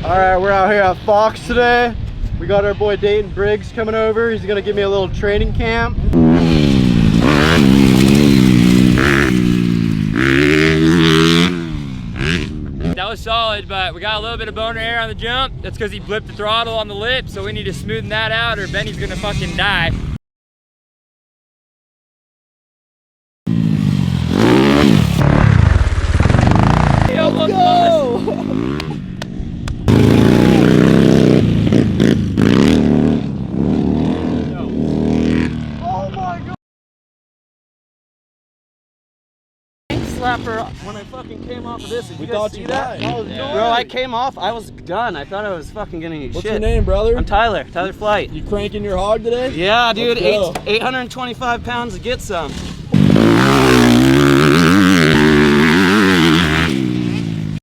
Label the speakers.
Speaker 1: All right, we're out here at Fox today. We got our boy Dayton Briggs coming over. He's gonna give me a little training camp.
Speaker 2: That was solid, but we got a little bit of boner air on the jump. That's because he blipped the throttle on the lip, so we need to smoothen that out or Benny's gonna fucking die.
Speaker 1: Let's go!
Speaker 3: Slapper when I fucking came off of this. Did
Speaker 1: We
Speaker 3: you guys
Speaker 1: thought
Speaker 3: see
Speaker 1: you
Speaker 3: that?
Speaker 1: died.
Speaker 3: Bro, I came off. I was done. I thought I was fucking gonna eat
Speaker 1: What's
Speaker 3: shit.
Speaker 1: your name, brother?
Speaker 3: I'm Tyler. Tyler Flight.
Speaker 1: You cranking your hog today?
Speaker 3: Yeah, dude.
Speaker 1: Let's go.
Speaker 3: 825 pounds to get some.